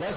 10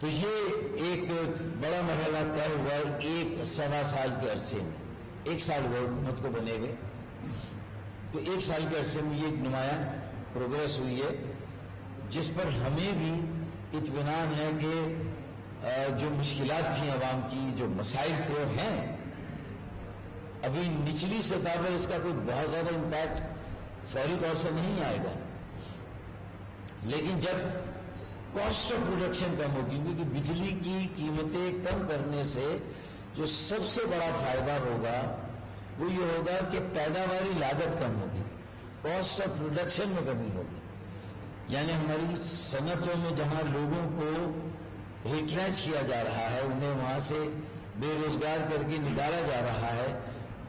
تو یہ ایک بڑا مرحلہ طے ہوا ہے 1.25 سال کے عرصے میں. 1 سال ہوا حکومت کو بنے ہوئے، تو 1 سال کے عرصے میں یہ ایک نمایاں پروگرس ہوئی ہے، جس پر ہمیں بھی اطمینان ہے کہ جو مشکلات تھیں عوام کی، جو مسائل تھے اور ہیں، ابھی نچلی سطح پر اس کا کوئی بہت زیادہ امپیکٹ فوری طور سے نہیں آئے گا، لیکن جب کاسٹ آف پروڈکشن کم ہوگی، کیونکہ بجلی کی قیمتیں کم کرنے سے جو سب سے بڑا فائدہ ہوگا وہ یہ ہوگا کہ پیداواری لاگت کم ہوگی، کاسٹ آف پروڈکشن میں کمی ہوگی. یعنی ہماری صنعتوں میں جہاں لوگوں کو ریٹرینچ کیا جا رہا ہے، انہیں وہاں سے بے روزگار کر کے نکالا جا رہا ہے،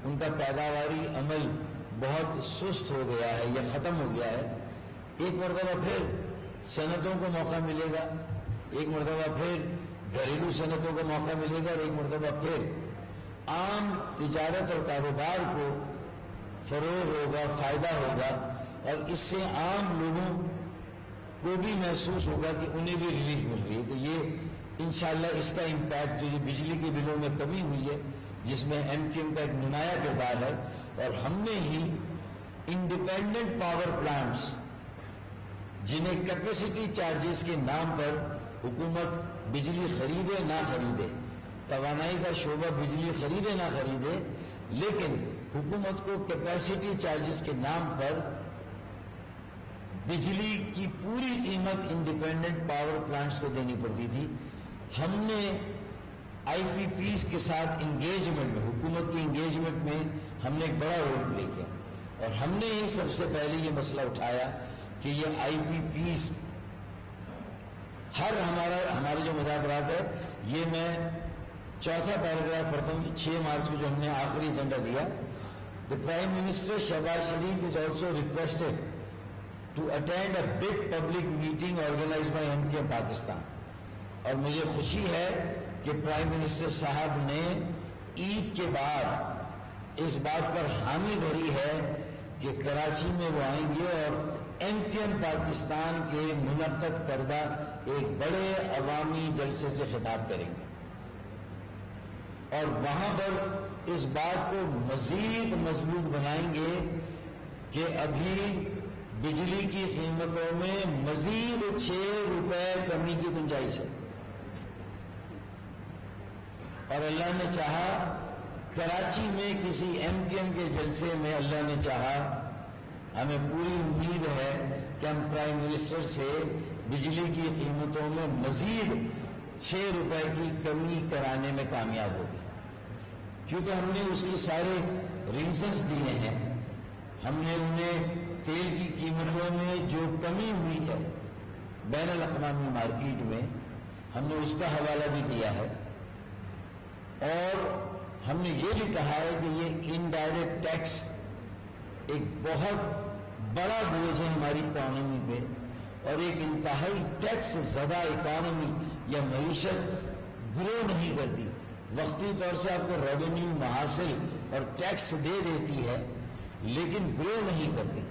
ان کا پیداواری عمل بہت سست ہو گیا ہے یا ختم ہو گیا ہے، ایک مرتبہ پھر صنعتوں کو موقع ملے گا، ایک مرتبہ پھر گھریلو صنعتوں کو موقع ملے گا، اور ایک مرتبہ پھر عام تجارت اور کاروبار کو فروغ ہوگا، فائدہ ہوگا، اور اس سے عام لوگوں کو بھی محسوس ہوگا کہ انہیں بھی ریلیف مل رہی ہے. تو یہ انشاءاللہ اس کا امپیکٹ جو بجلی کے بلوں میں کمی ہوئی ہے، جس میں ایم کیو ایم کا ایک نمایاں کردار ہے، اور ہم نے ہی انڈیپینڈنٹ پاور پلانٹس جنہیں کیپیسٹی چارجز کے نام پر حکومت بجلی خریدے نہ خریدے، توانائی کا شعبہ بجلی خریدے نہ خریدے، لیکن حکومت کو کیپیسٹی چارجز کے نام پر بجلی کی پوری قیمت انڈیپینڈنٹ پاور پلانٹس کو دینی پڑتی تھی. ہم نے آئی پی پیز کے ساتھ انگیجمنٹ میں، حکومت کی انگیجمنٹ میں ہم نے ایک بڑا رول پلے کیا، اور ہم نے ہی سب سے پہلے یہ مسئلہ اٹھایا کہ یہ آئی پی پیز ہمارے جو مذاکرات ہے، یہ میں چوتھا پیراگراف پڑھتا ہوں. 6 مارچ کو جو ہم نے آخری ایجنڈا دیا، the Prime Minister Shehbaz Sharif is also requested to attend a big public meeting organized by MKM Pakistan. اور مجھے خوشی ہے کہ پرائم منسٹر صاحب نے عید کے بعد اس بات پر حامی بھری ہے کہ کراچی میں وہ آئیں گے اور ایم کیو ایم پاکستان کے منعقد کردہ ایک بڑے عوامی جلسے سے خطاب کریں گے، اور وہاں پر اس بات کو مزید مضبوط بنائیں گے کہ ابھی بجلی کی قیمتوں میں مزید 6 روپے کمی کی گنجائش ہے، اور اللہ نے چاہا کراچی میں کسی ایم کیو ایم کے جلسے میں، اللہ نے چاہا، ہمیں پوری امید ہے کہ ہم پرائم منسٹر سے بجلی کی قیمتوں میں مزید 6 روپے کی کمی کرانے میں کامیاب ہوگی، کیونکہ ہم نے اس کے سارے ریزنز دیے ہیں. ہم نے انہیں تیل کی قیمتوں میں جو کمی ہوئی ہے بین الاقوامی مارکیٹ میں، ہم نے اس کا حوالہ بھی دیا ہے، اور ہم نے یہ بھی کہا ہے کہ یہ انڈائریکٹ ٹیکس ایک بہت بڑا بوجھ ہے ہماری اکانومی پہ، اور ایک انتہائی ٹیکس زدہ اکانومی یا معیشت گرو نہیں کرتی. وقتی طور سے آپ کو ریونیو محاصل اور ٹیکس دے دیتی ہے، لیکن گرو نہیں کرتی.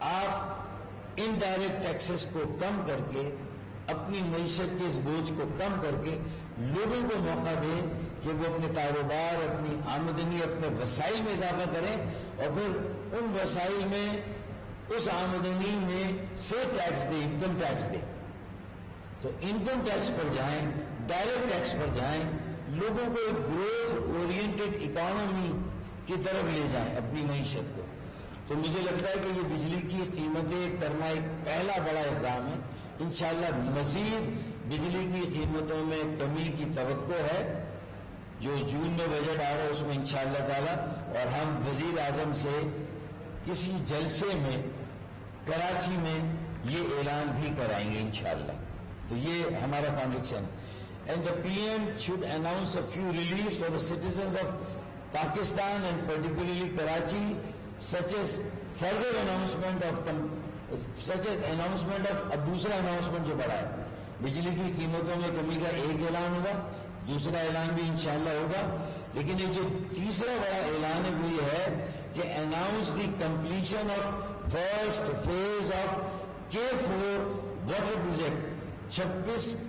آپ انڈائریکٹ ٹیکسز کو کم کر کے، اپنی معیشت کے اس بوجھ کو کم کر کے لوگوں کو موقع دیں کہ وہ اپنے کاروبار، اپنی آمدنی، اپنے وسائل میں اضافہ کریں، اور پھر ان وسائل میں، اس آمدنی میں سے ٹیکس دیں، انکم ٹیکس دیں. تو انکم ٹیکس پر جائیں، ڈائریکٹ ٹیکس پر جائیں، لوگوں کو ایک گروتھ اورینٹڈ اکانومی کی طرف لے جائیں اپنی معیشت کو. تو مجھے لگتا ہے کہ یہ بجلی کی قیمتیں کرنا ایک پہلا بڑا اقدام ہے. انشاءاللہ مزید بجلی کی قیمتوں میں کمی کی توقع ہے. جو جون میں بجٹ آ رہا ہے اس میں انشاءاللہ تعالی، اور ہم وزیر اعظم سے کسی جلسے میں کراچی میں یہ اعلان بھی کرائیں گے انشاءاللہ. تو یہ ہمارا کنوکشن ہے. And the PM should announce a few reliefs for the citizens of Pakistan and particularly Karachi, such as further announcement of اب دوسرا اناؤنسمنٹ جو بڑا ہے، بجلی کی قیمتوں میں کمی کا ایک اعلان ہوگا، دوسرا اعلان بھی انشاءاللہ ہوگا، لیکن یہ جو تیسرا بڑا اعلان ہے وہ یہ ہے کہ announce the completion of first phase of K4 water project 26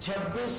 26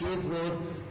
K4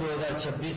2026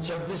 26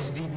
SDP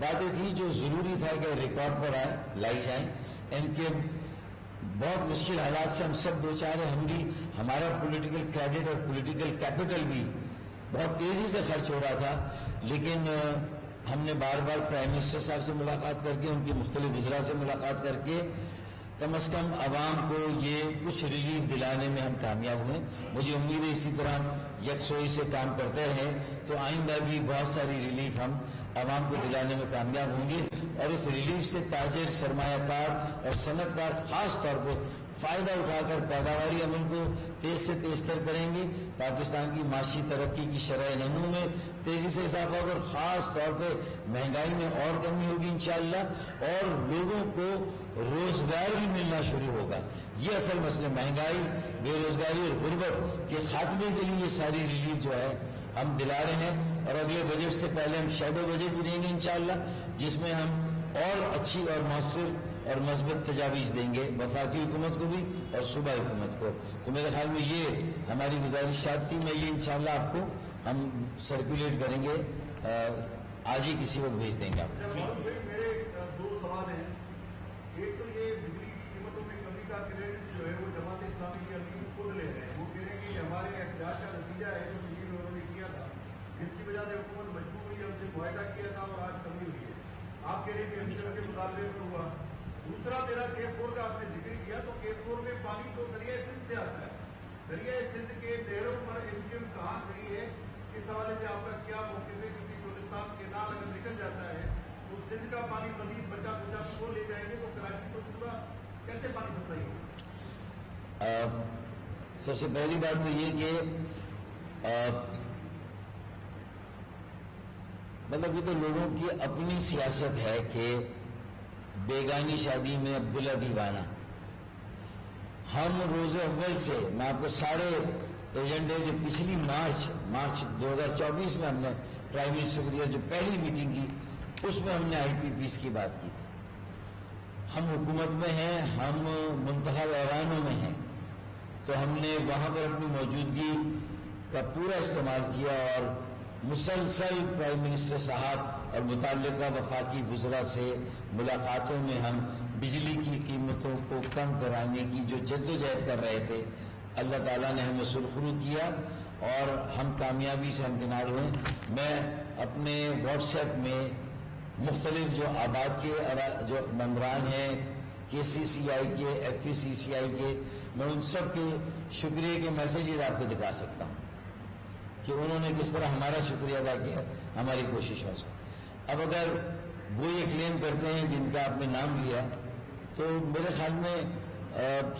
باتیں تھیں جو ضروری تھا کہ ریکارڈ پر لائی جائیں. ایم کیو ایم بہت مشکل حالات سے ہم سب دو چار ہیں. ہم بھی ہمارا پولیٹیکل کریڈٹ اور پولیٹیکل کیپٹل بھی بہت تیزی سے خرچ ہو رہا تھا, لیکن ہم نے بار بار پرائم منسٹر صاحب سے ملاقات کر کے, ان کے مختلف وزراء سے ملاقات کر کے کم از کم عوام کو یہ کچھ ریلیف دلانے میں ہم کامیاب ہوئے. مجھے امید ہے اسی طرح یکسوئی سے کام کرتے رہے تو آئندہ بھی بہت ساری ریلیف ہم عوام کو دلانے میں کامیاب ہوں گے, اور اس ریلیف سے تاجر, سرمایہ کار اور صنعت کار خاص طور پہ فائدہ اٹھا کر پیداواری عمل کو تیز سے تیز تر کریں گے. پاکستان کی معاشی ترقی کی شرح نمو میں تیزی سے اضافہ ہوگا, اور خاص طور پہ مہنگائی میں اور کمی ہوگی انشاءاللہ, اور لوگوں کو روزگار بھی ملنا شروع ہوگا. یہ اصل مسئلہ مہنگائی, بے روزگاری اور غربت کے خاتمے کے لیے یہ ساری ریلیف جو ہے ہم دلا رہے ہیں. اور اگلے بجٹ سے پہلے ہم شیڈو بجٹ بھی دیں گے انشاءاللہ, جس میں ہم اور اچھی اور مؤثر اور مثبت تجاویز دیں گے وفاقی حکومت کو بھی اور صوبائی حکومت کو. تو میرے خیال میں یہ ہماری گزارشات تھی. میں یہ انشاءاللہ آپ کو ہم سرکولیٹ کریں گے, آج ہی کسی وقت بھیج دیں گے آپ کو. میرے دو سوال ہیں. ایک تو یہ بجلی کی قیمتوں میں کمی کا کریڈٹ جو ہے وہ جماعت اسلامی کی ابھی خود لے رہے ہیں. وہ کہہ رہے ہیں کہ ہمارے احتجاج کا نتیجہ ہے جو بجلی میں انہوں نے کیا تھا, جس کی وجہ سے حکومت مجبور ہوئی, ہم سے معاہدہ کیا تھا اور آج کمی ہوئی ہے. آپ کہہ رہے ہیں کہ ابھی کے مطالبے پر ہوا. دوسرا میرا K4 کا آپ نے ذکر کیا, تو K4 میں پانی تو دریائے سندھ سے آتا ہے. دریائے سندھ کے نہروں پر MKM کہاں کھڑی ہے, اس حوالے سے آپ کا کیا موقف ہے؟ کیونکہ بلوچستان کینال اگر نکل جاتا ہے تو سندھ کا پانی مزید بچا بچا کو لے جائیں گے, تو کراچی کو پورا کیسے پانی سپلائی ہوگا؟ سب سے پہلی بات تو یہ کہ مطلب یہ تو لوگوں کی اپنی سیاست ہے کہ بیگانی شادی میں عبداللہ دیوانہ. ہم روز اول سے میں آپ کو سارے ایجنڈے جو پچھلی مارچ 2024 میں ہم نے پرائم منسٹر کو دیا, جو پہلی میٹنگ کی اس میں ہم نے IPPs کی بات کی تھی. ہم حکومت میں ہیں, ہم منتخب ایوانوں میں ہیں, تو ہم نے وہاں پر اپنی موجودگی کا پورا استعمال کیا اور مسلسل پرائم منسٹر صاحب اور متعلقہ وفاقی وزراء سے ملاقاتوں میں ہم بجلی کی قیمتوں کو کم کرانے کی جو جدوجہد کر رہے تھے, اللہ تعالیٰ نے ہمیں سرخرو کیا اور ہم کامیابی سے ہمکنار ہوئے. میں اپنے واٹس ایپ میں مختلف جو آباد کے جو ممبران ہیں, KCCI کے, FPCCI کے, میں ان سب کے شکریہ کے میسیجز آپ کو دکھا سکتا ہوں کہ انہوں نے کس طرح ہمارا شکریہ ادا کیا ہماری کوششوں سے. اب اگر وہ یہ کلیم کرتے ہیں جن کا آپ نے نام لیا, تو میرے خیال میں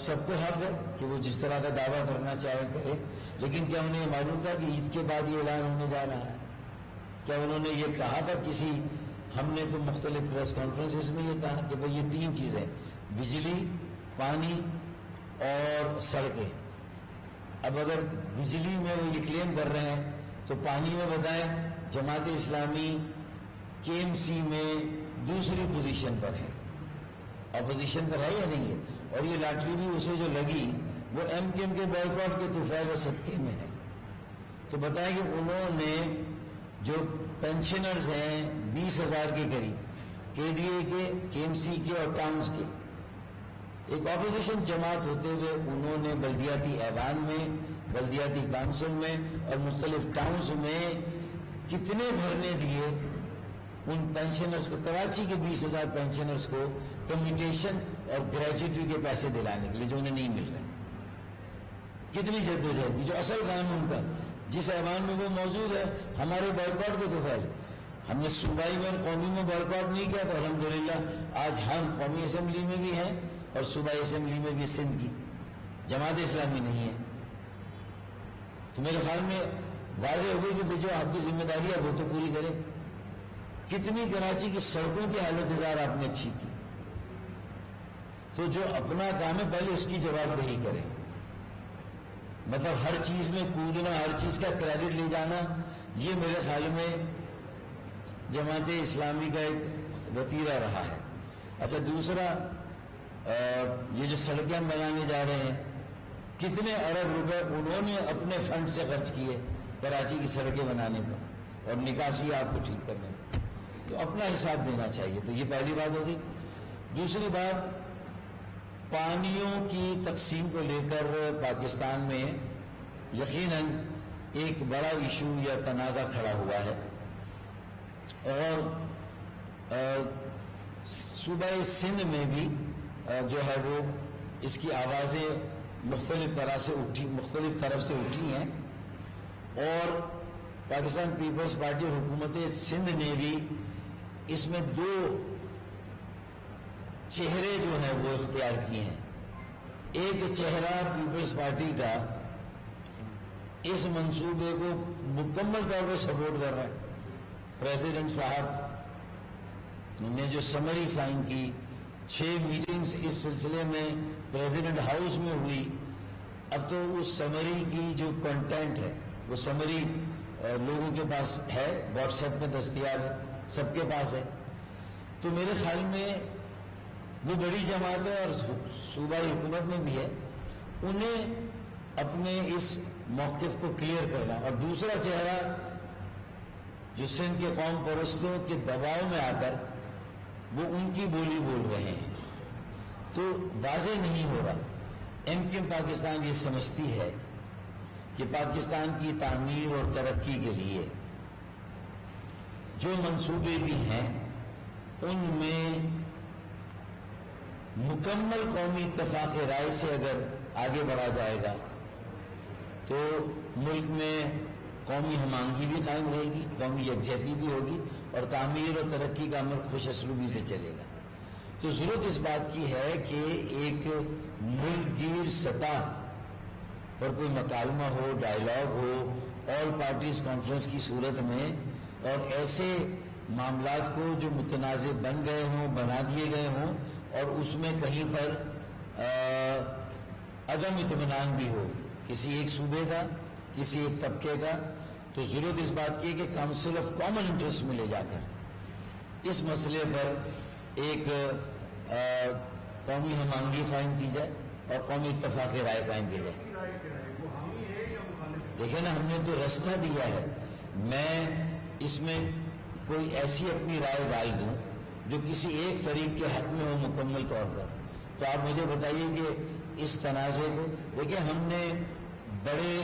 سب کو حق ہے کہ وہ جس طرح کا دعویٰ کرنا چاہے کرے, لیکن کیا انہیں یہ معلوم تھا کہ عید کے بعد یہ اعلان ہونے جا رہا ہے؟ کیا انہوں نے یہ کہا تھا کسی؟ ہم نے تو مختلف پریس کانفرنسز میں یہ کہا کہ بھئی یہ تین چیزیں, بجلی, پانی اور سڑکیں. اب اگر بجلی میں وہ یہ کلیم کر رہے ہیں تو پانی میں بتائیں جماعت اسلامی KMC میں دوسری پوزیشن پر ہے, اپوزیشن پر ہے یا نہیں ہے؟ اور یہ لاٹری بھی اسے جو لگی وہ MKM کے بائیکاٹ کے طفیل و صدقے میں ہے. تو بتائیں کہ انہوں نے جو پینشنرز ہیں 20,000 کے قریب, KDA کے, KMC کے اور ٹاؤنز کے, ایک اپوزیشن جماعت ہوتے ہوئے انہوں نے بلدیاتی ایوان میں, بلدیاتی کونسل میں اور مختلف ٹاؤنز میں کتنے دھرنے دیے ان پینشنرز کو, کراچی کے 20,000 پینشنرز کو کمیٹیشن اور گریجویٹی کے پیسے دلانے کے لیے جو انہیں نہیں مل رہے. کتنی جدوجہد کی, جو اصل قانون کا جس ایوان میں وہ موجود ہے, ہمارے بائیکاٹ کے طفیل. ہم نے صوبائی میں اور قومی میں بائیکاٹ نہیں کیا, تو الحمدللہ آج ہم قومی اسمبلی میں بھی ہیں اور صوبائی اسمبلی میں بھی سندھ کی جماعت اسلامی نہیں ہے. تو میرے خیال میں واضح ہو گئی کہ جو آپ کی ذمہ داری ہے وہ تو پوری کرے. کتنی کراچی کی سڑکوں کی حالت ہزار آپ نے اچھی کی, تو جو اپنا کام ہے پہلے اس کی جواب دہی کرے. مطلب ہر چیز میں کودنا, ہر چیز کا کریڈٹ لے جانا, یہ میرے خیال میں جماعت اسلامی کا ایک وتیرہ رہا ہے. اچھا, دوسرا یہ جو سڑکیں ہم بنانے جا رہے ہیں, کتنے ارب روپے انہوں نے اپنے فنڈ سے خرچ کیے کراچی کی سڑکیں بنانے پر اور نکاسی آپ کو ٹھیک کرنے پر. تو اپنا حساب دینا چاہیے. تو یہ پہلی بات ہوگی. دوسری بات، پانیوں کی تقسیم کو لے کر پاکستان میں یقیناً ایک بڑا ایشو یا تنازع کھڑا ہوا ہے، اور صوبہ سندھ میں بھی جو ہے وہ اس کی آوازیں مختلف طرف سے اٹھی ہیں، اور پاکستان پیپلز پارٹی اور حکومت سندھ نے بھی اس میں دو چہرے جو ہیں وہ اختیار کیے ہیں. ایک چہرہ پیپلز پارٹی کا اس منصوبے کو مکمل طور پر سپورٹ کر رہا ہے. پریزیڈنٹ صاحب نے جو سمری سائن کی، 6 میٹنگز اس سلسلے میں پریزیڈنٹ ہاؤس میں ہوئی. اب تو اس سمری کی جو کنٹینٹ ہے وہ سمری لوگوں کے پاس ہے، واٹس ایپ میں دستیاب ہے، سب کے پاس ہے. تو میرے خیال میں وہ بڑی جماعت ہے اور صوبائی حکومت میں بھی ہے، انہیں اپنے اس موقف کو کلیئر کرنا. اور دوسرا چہرہ جو سندھ کے قوم پرستوں کے دباؤ میں آ کر وہ ان کی بولی بول رہے ہیں، تو واضح نہیں ہو رہا. ایم کیو ایم پاکستان یہ سمجھتی ہے کہ پاکستان کی تعمیر اور ترقی کے لیے جو منصوبے بھی ہیں ان میں مکمل قومی اتفاق رائے سے اگر آگے بڑھا جائے گا تو ملک میں قومی ہم آہنگی بھی قائم رہے گی، قومی یکجہتی بھی ہوگی، اور تعمیر اور ترقی کا عمل خوش اسلوبی سے چلے گا. تو ضرورت اس بات کی ہے کہ ایک ملک گیر سطح پر کوئی مکالمہ ہو، ڈائیلاگ ہو، آل پارٹیز کانفرنس کی صورت میں، اور ایسے معاملات کو جو متنازع بن گئے ہوں، بنا دیے گئے ہوں، اور اس میں کہیں پر عدم اطمینان بھی ہو کسی ایک صوبے کا، کسی ایک طبقے کا. تو ضرورت اس بات کی ہے کہ کاؤنسل آف کامن انٹرسٹ میں لے جا کر اس مسئلے پر ایک قومی ہم آہنگی قائم کی جائے اور قومی اتفاق رائے قائم کی جائے. دیکھیں نا، ہم نے تو راستہ دیا ہے. میں اس میں کوئی ایسی اپنی رائے ڈال دوں جو کسی ایک فریق کے حق میں ہو مکمل طور پر، تو آپ مجھے بتائیے کہ اس تنازع کو دیکھیں. ہم نے بڑے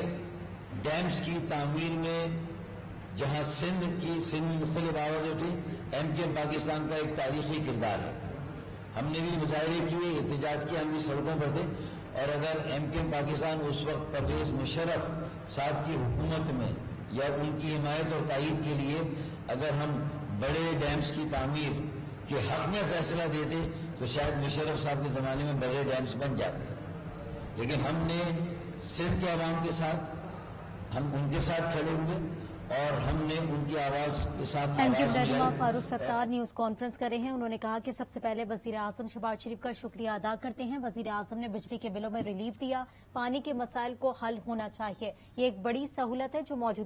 ڈیمز کی تعمیر میں جہاں سندھ مختلف آوازیں اٹھی، ایم کیو ایم پاکستان کا ایک تاریخی کردار ہے. ہم نے بھی مظاہرے کیے، احتجاج کیا، ہم بھی سڑکوں پر تھے. اور اگر ایم کیو ایم پاکستان اس وقت پرویز مشرف صاحب کی حکومت میں یا ان کی حمایت اور تائید کے لیے اگر ہم بڑے ڈیمز کی تعمیر کے حق میں فیصلہ دیتے تو شاید مشرف صاحب کے زمانے میں بڑے ڈیمز بن جاتے. لیکن ہم نے سندھ کے عوام کے ساتھ، ہم ان کے ساتھ کھڑے ہوئے اور ہم نے ان کی آواز کے ساتھ ایم کیو آواز رہنما ملائی. فاروق ستار نیوز کانفرنس کر رہے ہیں. انہوں نے کہا کہ سب سے پہلے وزیر اعظم شہباز شریف کا شکریہ ادا کرتے ہیں. وزیر اعظم نے بجلی کے بلوں میں ریلیف دیا، پانی کے مسائل کو حل ہونا چاہیے. یہ ایک بڑی سہولت ہے جو موجودہ